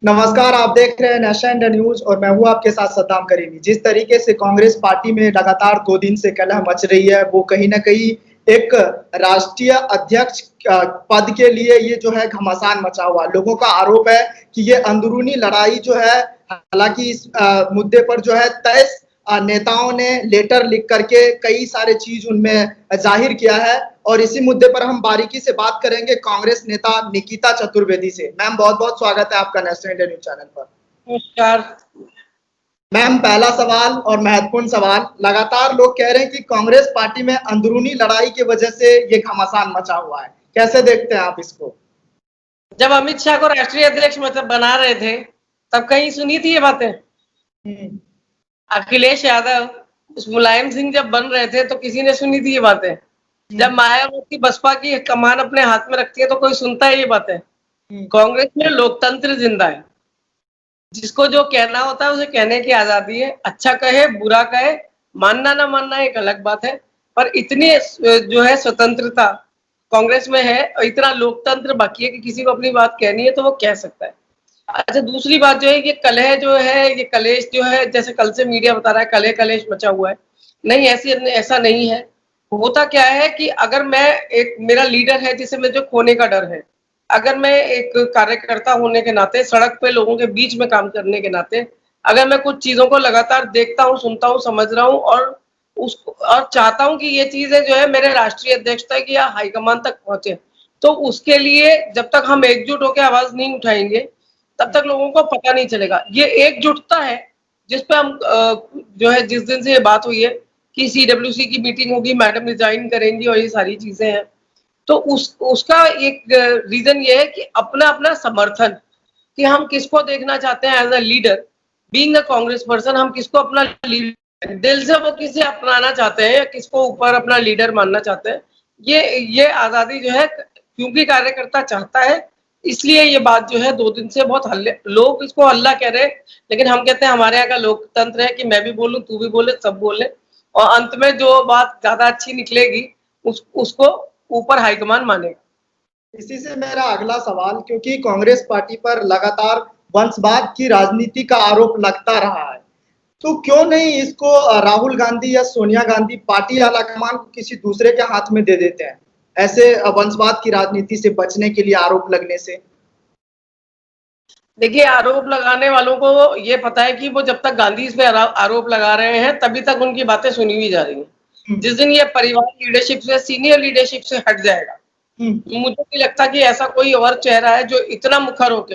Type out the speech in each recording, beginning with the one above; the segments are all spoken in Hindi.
नमस्कार, आप देख रहे हैं नेशन इंडिया न्यूज और मैं हूं आपके साथ सद्दाम करीमी। जिस तरीके से कांग्रेस पार्टी में लगातार 2 दिन से कलह मच रही है, वो कहीं न कहीं एक राष्ट्रीय अध्यक्ष पद के लिए ये जो है घमासान मचा हुआ है। लोगों का आरोप है कि ये अंदरूनी लड़ाई जो है, हालांकि इस मुद्दे पर जो है तय नेताओं ने लेटर लिख करके कई सारे चीज उनमें जाहिर किया है और इसी मुद्दे पर हम बारीकी से बात करेंगे कांग्रेस नेता निकिता चतुर्वेदी से। मैम, बहुत बहुत स्वागत है आपका नेशनल इंडिया न्यूज चैनल पर। नमस्कार मैम, पहला सवाल और महत्वपूर्ण सवाल, लगातार लोग कह रहे हैं कि कांग्रेस पार्टी में अंदरूनी लड़ाई की वजह से ये घमासान मचा हुआ है, कैसे देखते हैं आप इसको? जब अमित शाह को राष्ट्रीय अध्यक्ष मतलब बना रहे थे तब कहीं सुनी थी ये बातें? अखिलेश यादव उस मुलायम सिंह जब बन रहे थे तो किसी ने सुनी थी ये बातें? जब मायावती बसपा की कमान अपने हाथ में रखती है तो कोई सुनता है ये बातें? कांग्रेस में लोकतंत्र जिंदा है। जिसको जो कहना होता है उसे कहने की आजादी है। अच्छा कहे बुरा कहे, मानना ना मानना एक अलग बात है, पर इतनी जो है स्वतंत्रता कांग्रेस में है और इतना लोकतंत्र बाकी है कि किसी को अपनी बात कहनी है तो वो कह सकता है। अच्छा, दूसरी बात जो है, ये कलह जो है, ये कलेश जो है, जैसे कल से मीडिया बता रहा है कलह कलेश मचा हुआ है, नहीं ऐसा नहीं है। होता क्या है कि अगर मैं एक मेरा लीडर है जिसे मुझे खोने का डर है, अगर मैं एक कार्यकर्ता होने के नाते, सड़क पे लोगों के बीच में काम करने के नाते, अगर मैं कुछ चीजों को लगातार देखता हूँ, सुनता हूँ, समझ रहा हूँ और चाहता हूँ कि ये चीजें जो है मेरे राष्ट्रीय अध्यक्ष तक या हाईकमान तक पहुंचे, तो उसके लिए जब तक हम एकजुट होकर आवाज नहीं उठाएंगे तब तक लोगों को पता नहीं चलेगा। ये एकजुटता है जिसपे हम जो है, जिस दिन से ये बात हुई है कि सीडब्ल्यूसी की मीटिंग होगी, मैडम रिजाइन करेंगी और ये सारी चीजें हैं, तो उसका एक रीजन ये है कि अपना अपना समर्थन, कि हम किसको देखना चाहते हैं as a leader, being a Congress person, हम किसको अपना लीडर दिल से वो किसे अपनाना चाहते हैं या किसको ऊपर अपना लीडर मानना चाहते हैं, ये आजादी जो है क्योंकि कार्यकर्ता चाहता है, इसलिए ये बात जो है 2 दिन से बहुत हल्ले, लोग इसको हल्ला कह रहे हैं, लेकिन हम कहते हैं हमारे यहाँ का लोकतंत्र है कि मैं भी बोलूं, तू भी बोले, सब बोले, और अंत में जो बात ज्यादा अच्छी निकलेगी उसको ऊपर हाईकमान मानेगा। इसी से मेरा अगला सवाल, क्योंकि कांग्रेस पार्टी पर लगातार वंशवाद की राजनीति का आरोप लगता रहा है, तो क्यों नहीं इसको राहुल गांधी या सोनिया गांधी पार्टी आलाकमान को किसी दूसरे के हाथ में दे देते हैं, ऐसे वंशवाद की राजनीति से बचने के लिए, आरोप लगने से? देखिए, आरोप लगाने वालों को ये पता है कि वो जब तक गांधी इस पे आरोप लगा रहे हैं तभी तक उनकी बातें सुनी हुई जा रही हैं। जिस दिन ये परिवार लीडरशिप से, सीनियर लीडरशिप से हट जाएगा, मुझे नहीं लगता कि ऐसा कोई और चेहरा है जो इतना मुखर होके,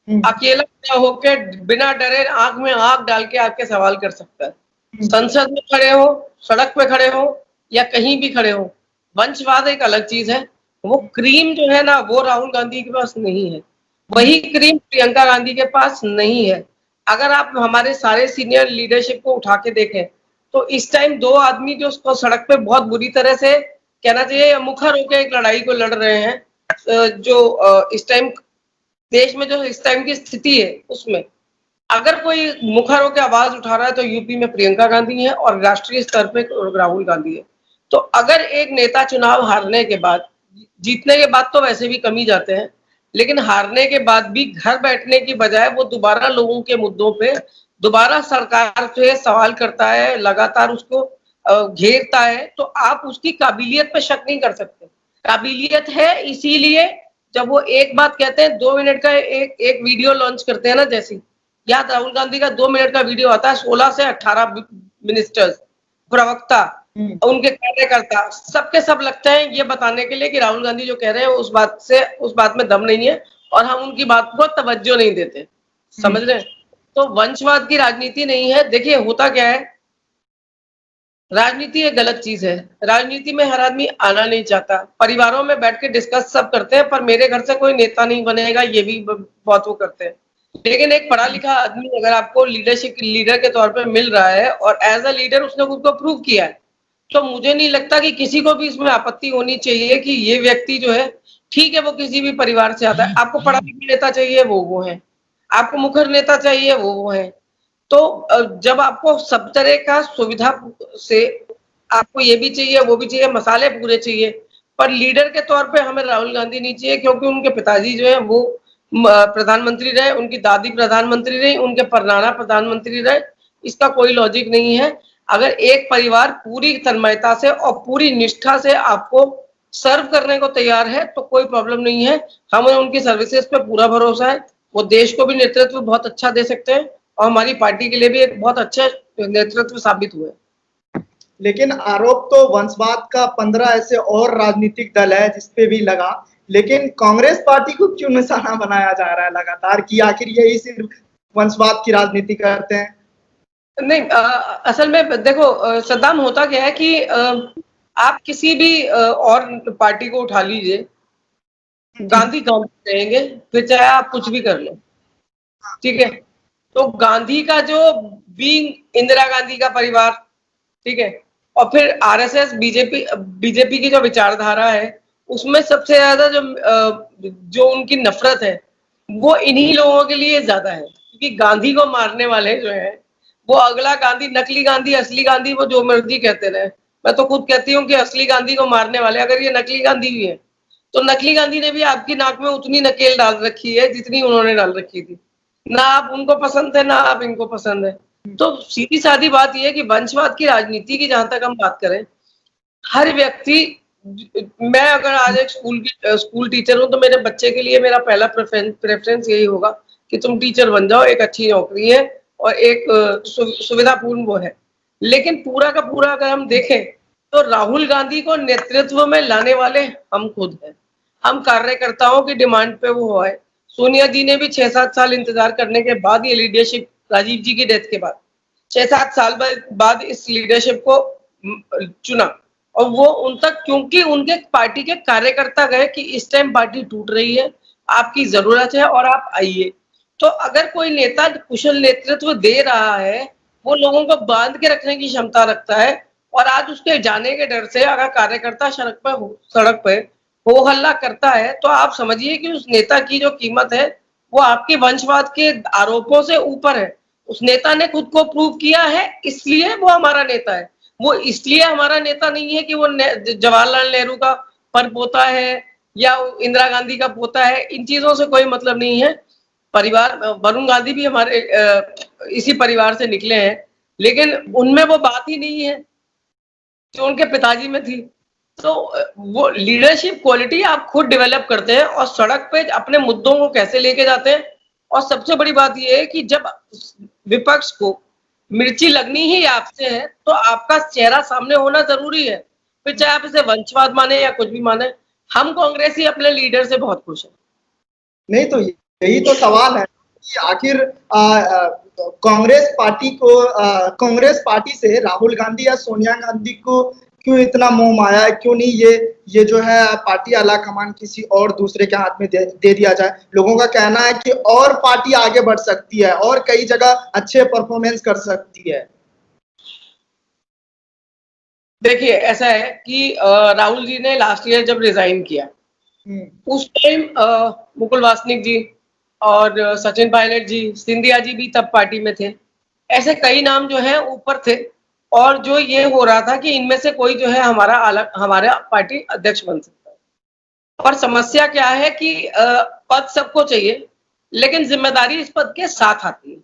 अकेला खड़ा होके, बिना डरे, आंख में आंख डाल के आपके सवाल कर सकता है। संसद में खड़े हो, सड़क पे खड़े हो या कहीं भी खड़े हो, वंशवाद एक अलग चीज है। वो क्रीम जो है ना, वो राहुल गांधी के पास नहीं है, वही क्रीम प्रियंका गांधी के पास नहीं है। अगर आप हमारे सारे सीनियर लीडरशिप को उठा के देखें तो इस टाइम 2 आदमी जो उसको सड़क पे बहुत बुरी तरह से, कहना चाहिए, मुखर होकर एक लड़ाई को लड़ रहे हैं, जो इस टाइम देश में जो इस टाइम की स्थिति है उसमें अगर कोई मुखर होकर आवाज उठा रहा है तो यूपी में प्रियंका गांधी है और राष्ट्रीय स्तर पे राहुल गांधी है। तो अगर एक नेता चुनाव हारने के बाद, जीतने के बाद तो वैसे भी कम ही जाते हैं, लेकिन हारने के बाद भी घर बैठने की बजाय वो दोबारा लोगों के मुद्दों पे दोबारा सरकार से सवाल करता है, लगातार उसको घेरता है, तो आप उसकी काबिलियत पे शक नहीं कर सकते। काबिलियत है इसीलिए जब वो एक बात कहते हैं, 2 मिनट का एक वीडियो लॉन्च करते हैं ना, जैसे याद राहुल गांधी का 2 मिनट का वीडियो आता है, 16 से 18 मिनिस्टर्स, प्रवक्ता, उनके कार्यकर्ता, सबके सब लगते हैं ये बताने के लिए कि राहुल गांधी जो कह रहे हैं उस बात में दम नहीं है और हम उनकी बात को तवज्जो नहीं देते। समझ रहे हैं? तो वंशवाद की राजनीति नहीं है। देखिए, होता क्या है, राजनीति एक गलत चीज है। राजनीति में हर आदमी आना नहीं चाहता। परिवारों में बैठ के डिस्कस सब करते हैं, पर मेरे घर से कोई नेता नहीं बनेगा, ये भी बहुत वो करते हैं। लेकिन एक पढ़ा लिखा आदमी अगर आपको लीडरशिप लीडर के तौर पे मिल रहा है और एज अ लीडर उसने खुद को प्रूव किया है, तो मुझे नहीं लगता कि किसी को भी इसमें आपत्ति होनी चाहिए कि ये व्यक्ति जो है, ठीक है, वो किसी भी परिवार से आता है। आपको पढ़ा लिखा नेता चाहिए, वो है। आपको मुखर नेता चाहिए, वो है। तो जब आपको सब तरह का सुविधा से, आपको ये भी चाहिए, वो भी चाहिए, मसाले पूरे चाहिए, पर लीडर के तौर पे हमें राहुल गांधी नहीं चाहिए, क्योंकि उनके पिताजी जो है वो प्रधानमंत्री रहे, उनकी दादी प्रधानमंत्री रही, उनके परनाना प्रधानमंत्री रहे, इसका कोई लॉजिक नहीं है। अगर एक परिवार पूरी तन्मयता से और पूरी निष्ठा से आपको सर्व करने को तैयार है तो कोई प्रॉब्लम नहीं है। हमें उनकी सर्विसेज पे पूरा भरोसा है। वो देश को भी नेतृत्व बहुत अच्छा दे सकते हैं और हमारी पार्टी के लिए भी एक बहुत अच्छा नेतृत्व साबित हुए। लेकिन आरोप तो वंशवाद का 15 ऐसे और राजनीतिक दल है जिसपे भी लगा, लेकिन कांग्रेस पार्टी को क्यों निशाना बनाया जा रहा है लगातार कि आखिर यही सिर्फ वंशवाद की राजनीति करते हैं? नहीं, असल में देखो, सद्दाम, होता क्या है कि आप किसी भी और पार्टी को उठा लीजिए, गांधी गांधी रहेंगे, फिर चाहे आप कुछ भी कर लो, ठीक है। तो गांधी का जो बीइंग इंदिरा गांधी का परिवार, ठीक है, और फिर आरएसएस बीजेपी की जो विचारधारा है, उसमें सबसे ज्यादा जो उनकी नफरत है वो इन्हीं लोगों के लिए ज्यादा है, क्योंकि गांधी को मारने वाले जो है वो अगला गांधी, नकली गांधी, असली गांधी, वो जो मर्जी कहते रहे। मैं तो खुद कहती हूँ कि असली गांधी को मारने वाले अगर ये नकली गांधी भी है, तो नकली गांधी ने भी आपकी नाक में उतनी नकेल डाल रखी है जितनी उन्होंने डाल रखी थी। ना आप उनको पसंद है, ना आप इनको पसंद है। तो सीधी सादी बात यह है कि वंशवाद की राजनीति की जहां तक हम बात करें, हर व्यक्ति, मैं अगर आज एक स्कूल टीचर हूं तो मेरे बच्चे के लिए मेरा पहला प्रेफरेंस यही होगा कि तुम टीचर बन जाओ, एक अच्छी नौकरी है और एक सुविधापूर्ण वो है। लेकिन पूरा का पूरा अगर हम देखें तो राहुल गांधी को नेतृत्व में लाने वाले हम खुद हैं। हम कार्यकर्ताओं की डिमांड पे वो आए। सोनिया जी ने भी 6-7 साल इंतजार करने के बाद ये लीडरशिप, राजीव जी की डेथ के बाद 6-7 साल बाद इस लीडरशिप को चुना, और वो उन तक क्योंकि उनके पार्टी के कार्यकर्ता गए कि इस टाइम पार्टी टूट रही है, आपकी जरूरत है और आप आइए। तो अगर कोई नेता कुशल नेतृत्व दे रहा है, वो लोगों को बांध के रखने की क्षमता रखता है, और आज उसके जाने के डर से अगर कार्यकर्ता सड़क पे हो हल्ला करता है, तो आप समझिए कि उस नेता की जो कीमत है वो आपके वंशवाद के आरोपों से ऊपर है। उस नेता ने खुद को प्रूव किया है, इसलिए वो हमारा नेता है। वो इसलिए हमारा नेता नहीं है कि वो जवाहरलाल नेहरू का परपोता है या इंदिरा गांधी का पोता है। इन चीजों से कोई मतलब नहीं है। परिवार, वरुण गांधी भी हमारे इसी परिवार से निकले हैं, लेकिन उनमें वो बात ही नहीं है जो उनके पिताजी में थी। तो वो लीडरशिप क्वालिटी आप खुद डेवलप करते हैं और सड़क पे अपने मुद्दों को कैसे लेके जाते हैं। और सबसे बड़ी बात यह है कि जब विपक्ष को मिर्ची लगनी ही आपसे है तो आपका चेहरा सामने होना जरूरी है, फिर चाहे आप इसे वंशवाद माने या कुछ भी माने। हम कांग्रेसी अपने लीडर से बहुत खुश हैं। नहीं तो यही तो सवाल है कि आखिर कांग्रेस पार्टी से राहुल गांधी या सोनिया गांधी को क्यों इतना मोह माया है? क्यों नहीं ये जो है पार्टी आला कमान किसी और दूसरे के हाथ में दे दिया जाए? लोगों का कहना है कि और पार्टी आगे बढ़ सकती है और कई जगह अच्छे परफॉर्मेंस कर सकती है। देखिए, ऐसा है कि राहुल जी ने लास्ट ईयर जब रिजाइन किया, उस टाइम मुकुल वासनिक जी और सचिन पायलट जी, सिंधिया जी भी तब पार्टी में थे। ऐसे कई नाम जो है ऊपर थे, और जो ये हो रहा था कि इनमें से कोई जो है हमारा पार्टी अध्यक्ष बन सकता है। और समस्या क्या है कि पद सबको चाहिए, लेकिन जिम्मेदारी इस पद के साथ आती है।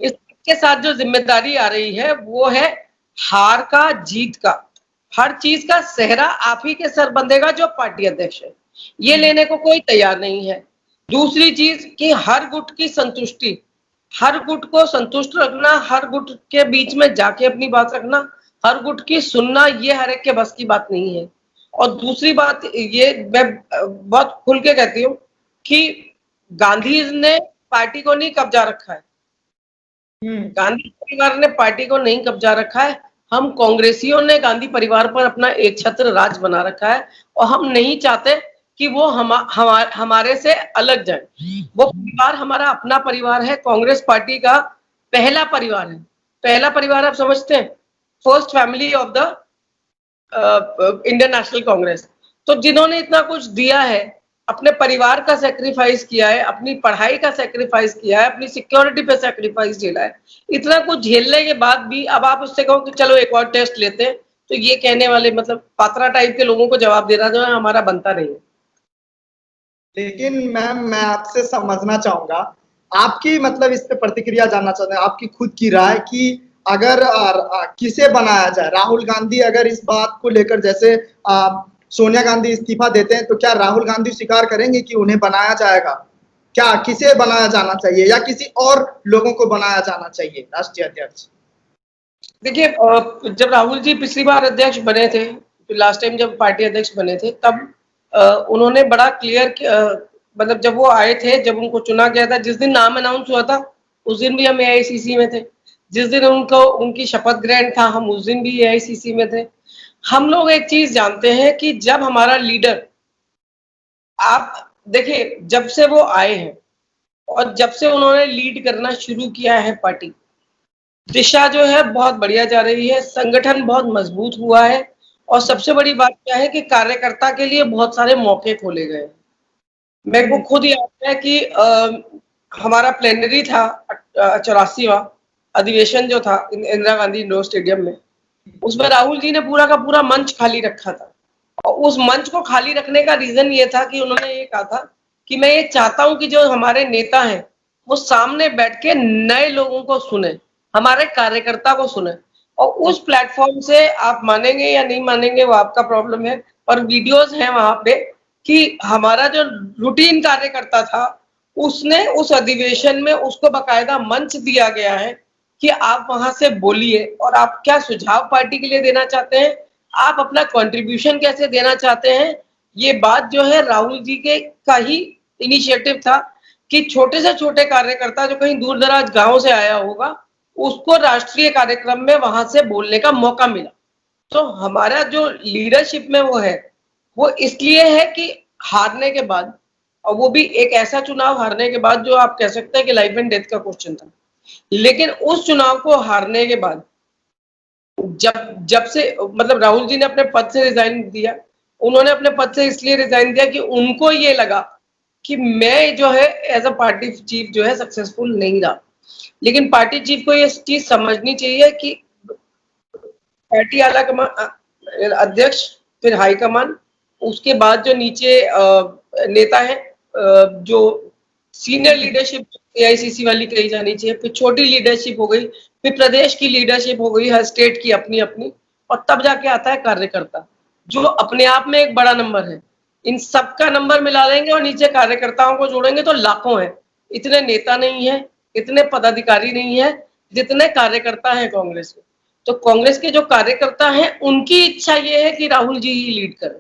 इस पद के साथ जो जिम्मेदारी आ रही है वो है हार का, जीत का। हर चीज का सेहरा आप ही के सर बंधेगा जो पार्टी अध्यक्ष है, ये लेने को कोई तैयार नहीं है। दूसरी चीज कि हर गुट की संतुष्टि, हर गुट को संतुष्ट रखना, हर गुट के बीच में जाके अपनी बात रखना, हर गुट की सुनना, ये हर एक के बस की बात नहीं है। और दूसरी बात ये मैं बहुत खुल के कहती हूँ कि गांधी ने पार्टी को नहीं कब्जा रखा है, गांधी परिवार ने पार्टी को नहीं कब्जा रखा है। हम कांग्रेसियों ने गांधी परिवार पर अपना एक छत्र राज बना रखा है, और हम नहीं चाहते कि वो हमारे से अलग जाए। वो परिवार हमारा अपना परिवार है, कांग्रेस पार्टी का पहला परिवार है। पहला परिवार आप समझते हैं, first family of the Indian national Congress. तो जिन्होंने इतना कुछ दिया है, अपने परिवार का सेक्रीफाइस किया है, अपनी पढ़ाई का सेक्रीफाइस किया है, अपनी सिक्योरिटी पे सेक्रीफाइस झेला है, इतना कुछ झेलने के बाद भी अब आप उससे कहो कि चलो एक और टेस्ट लेते हैं, तो ये कहने वाले मतलब पात्रा टाइप के लोगों को जवाब देना जो है हमारा बनता नहीं है। लेकिन मैम मैं आपसे समझना चाहूंगा, आपकी मतलब इस पे प्रतिक्रिया जानना चाहते हैं, आपकी खुद की राय कि अगर किसे बनाया जाए, राहुल गांधी अगर इस बात को लेकर जैसे सोनिया गांधी इस्तीफा देते हैं तो क्या राहुल गांधी स्वीकार करेंगे कि उन्हें बनाया जाएगा? क्या किसे बनाया जाना चाहिए या किसी और लोगों को बनाया जाना चाहिए राष्ट्रीय अध्यक्ष? देखिए, जब राहुल जी पिछली बार अध्यक्ष बने थे, लास्ट टाइम जब पार्टी अध्यक्ष बने थे, तब उन्होंने बड़ा क्लियर मतलब जब वो आए थे, जब उनको चुना गया था, जिस दिन नाम अनाउंस हुआ था उस दिन भी हम एआईसीसी में थे। जिस दिन उनको उनकी शपथ ग्रहण था हम उस दिन भी एआईसीसी में थे। हम लोग एक चीज जानते हैं कि जब हमारा लीडर, आप देखिए, जब से वो आए हैं और जब से उन्होंने लीड करना शुरू किया है पार्टी, दिशा जो है बहुत बढ़िया जा रही है, संगठन बहुत मजबूत हुआ है और सबसे बड़ी बात क्या है कि कार्यकर्ता के लिए बहुत सारे मौके खोले गए। मेरे को खुद याद है कि हमारा प्लेनरी था 84वां अधिवेशन जो था इंदिरा गांधी इंडोर स्टेडियम में, उसमें राहुल जी ने पूरा का पूरा मंच खाली रखा था और उस मंच को खाली रखने का रीजन ये था कि उन्होंने ये कहा था कि मैं ये चाहता हूं कि जो हमारे नेता हैं वो सामने बैठ के नए लोगों को सुने, हमारे कार्यकर्ता को सुने। और उस प्लेटफॉर्म से आप मानेंगे या नहीं मानेंगे वो आपका प्रॉब्लम है, पर वीडियोस हैं वहां पे कि हमारा जो रूटीन कार्यकर्ता था उसने उस अधिवेशन में उसको बकायदा मंच दिया गया है कि आप वहां से बोलिए और आप क्या सुझाव पार्टी के लिए देना चाहते हैं, आप अपना कंट्रीब्यूशन कैसे देना चाहते हैं। ये बात जो है राहुल जी के का ही इनिशिएटिव था कि छोटे से छोटे कार्यकर्ता जो कहीं दूर दराज गांव से आया होगा उसको राष्ट्रीय कार्यक्रम में वहां से बोलने का मौका मिला। तो हमारा जो लीडरशिप में वो है वो इसलिए है कि हारने के बाद, और वो भी एक ऐसा चुनाव हारने के बाद जो आप कह सकते हैं कि लाइफ एंड डेथ का क्वेश्चन था, लेकिन उस चुनाव को हारने के बाद जब से मतलब राहुल जी ने अपने पद से रिजाइन दिया, उन्होंने अपने पद से इसलिए रिजाइन दिया कि उनको ये लगा कि मैं जो है एज अ पार्टी चीफ जो है सक्सेसफुल नहीं रहा। लेकिन पार्टी चीफ को ये चीज समझनी चाहिए कि पार्टी आला कमान, अध्यक्ष, फिर हाईकमान, उसके बाद जो नीचे नेता है, जो सीनियर लीडरशिप एआईसीसी वाली कही जानी चाहिए, फिर छोटी लीडरशिप हो गई, फिर प्रदेश की लीडरशिप हो गई, हर स्टेट की अपनी अपनी, और तब जाके आता है कार्यकर्ता, जो अपने आप में एक बड़ा नंबर है। इन सबका नंबर मिला लेंगे और नीचे कार्यकर्ताओं को जोड़ेंगे तो लाखों हैं। इतने नेता नहीं है, इतने पदाधिकारी नहीं है जितने कार्यकर्ता हैं कांग्रेस में। तो कांग्रेस के जो कार्यकर्ता हैं उनकी इच्छा ये है कि राहुल जी ही लीड करें,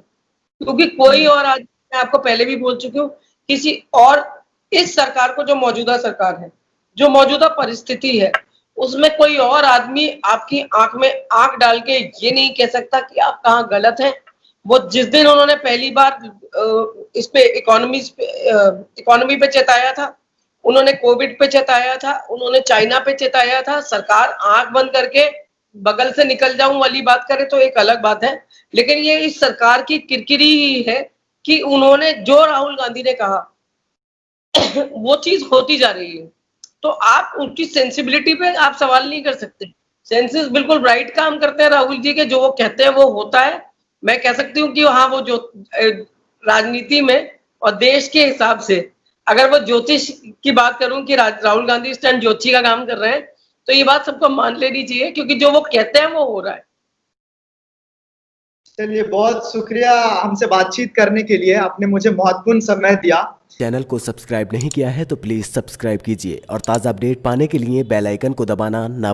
क्योंकि कोई और, आज मैं आपको पहले भी बोल चुकी हूँ, किसी और, इस सरकार को, जो मौजूदा सरकार है, जो मौजूदा परिस्थिति है, उसमें कोई और आदमी आपकी आंख में आंख डाल के ये नहीं कह सकता कि आप कहाँ गलत हैं। वो जिस दिन उन्होंने पहली बार इस पे इकोनॉमी पे चेताया था, उन्होंने कोविड पे चेताया था, उन्होंने चाइना पे चेताया था, सरकार आंख बंद करके बगल से निकल जाऊं वाली बात करे तो एक अलग बात है, लेकिन ये इस सरकार की किरकिरी ही है कि उन्होंने जो राहुल गांधी ने कहा वो चीज होती जा रही है। तो आप उनकी सेंसिबिलिटी पे आप सवाल नहीं कर सकते। सेंसेस बिल्कुल राइट काम करते हैं राहुल जी के, जो वो कहते हैं वो होता है। मैं कह सकती हूँ कि हाँ, वो जो राजनीति में और देश के हिसाब से अगर वो ज्योतिष की बात करूं कि राहुल गांधी इस टाइम ज्योतिषी का काम कर रहे हैं, तो ये बात सबको मान लेनी चाहिए, क्योंकि जो वो कहते हैं वो हो रहा है। चलिए, बहुत शुक्रिया हमसे बातचीत करने के लिए, आपने मुझे महत्वपूर्ण समय दिया। चैनल को सब्सक्राइब नहीं किया है तो प्लीज़ सब्सक्राइब कीजिए और ताज़ा अपडेट पाने के लिए बेल आइकन को दबाना ना भूलें।